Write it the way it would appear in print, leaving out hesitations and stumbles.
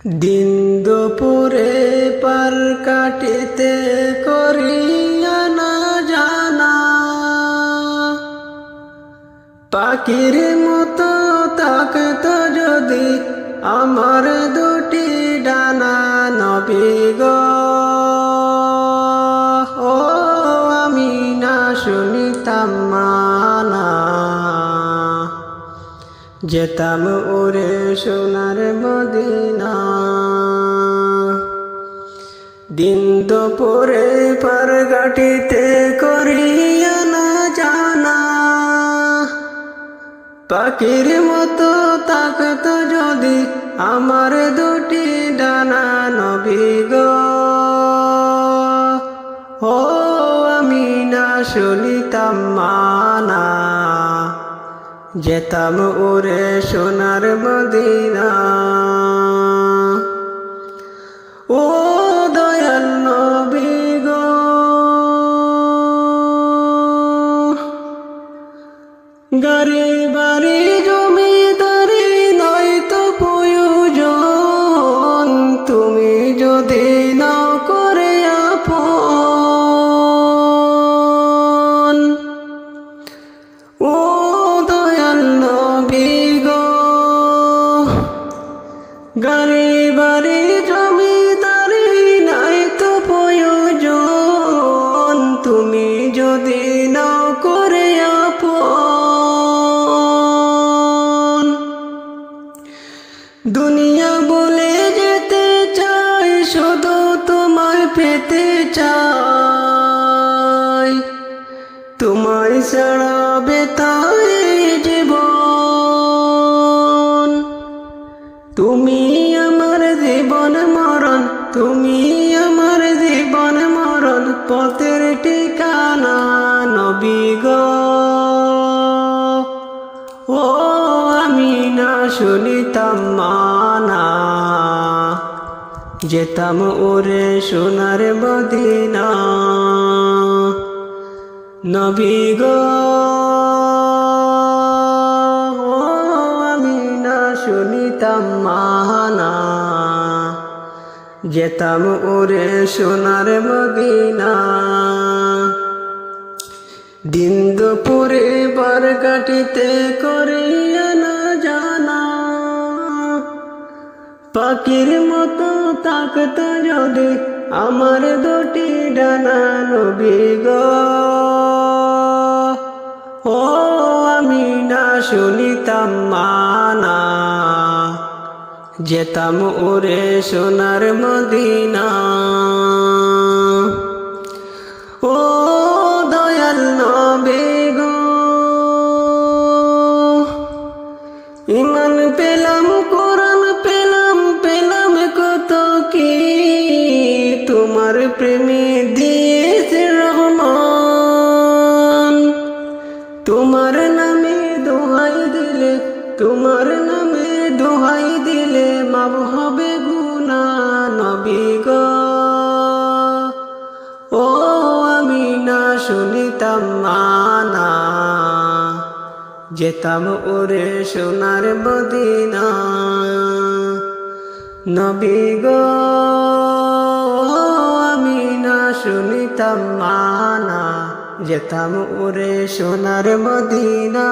দিন দুপুরে পার কাটিতে করিয়া না জানা, পাখির মতো তাকতো যদি আমার দুটি ডানা। নবী গো ও আমি না শুনিতাম মানা, যেতাম উড়ে সোনার মদিনা। দিন দুপুরে পার কাটিতে করিয়া না জানা, পাখির মতো তাকতো যদি আমার দুটি ডানা। নবী গো ও আমি না শুনিতাম মানা, যেতাম উড়ে সোনার মদিনা। ও দয়াল নবী গো গাড়ি বাড়ি জমিদারি নয়তো প্রয়োজন, তুমি যদি নাও করে আপন। ও দয়াল নবী গো গাড়ি বাড়ি জমিদারি নয়তো প্রয়োজন, তুমি যদি নাও করে আপন। দুনিয়া বলে যেতে চাই, শুধু তোমায় পেতে চাই, তোমায় ছাড়া বেতাই জীবন। তুমি আমার জীবন মরণ, তুমি আমার জীবন মরণ, পথের ঠিকানা। নবী গো ও আমি না শুনিতাম মানা, যেতাম উড়ে সোনার মদিনা। নবী গো ও আমি না শুনিতাম মানা, যেতাম উড়ে সোনার মদিনা। দিন দুপুরে পার কাটিতে করিয়া না জানা, পাখির মতো তাকতো যদি আমার দুটি ডানা। নবী গো ও আমি না শুনিতাম মানা, যেতাম উড়ে সোনার মদিনা। ও দয়াল নবী গো ঈমান পেলাম, কোরআন পেলাম, পেলাম কত কি, তোমার প্রেমে দিয়েছে রহমান। তোমার নামে দোহাই দিলে, তোমার নামে দোহাই দিলে মাফ হবে গুনাহ। নবী গো ও আমি না শুনিতাম মানা, যেতাম উড়ে সোনার মদিনা। নবী গো আমি না শুনিতাম মানা, যেতাম উড়ে সোনার মদিনা।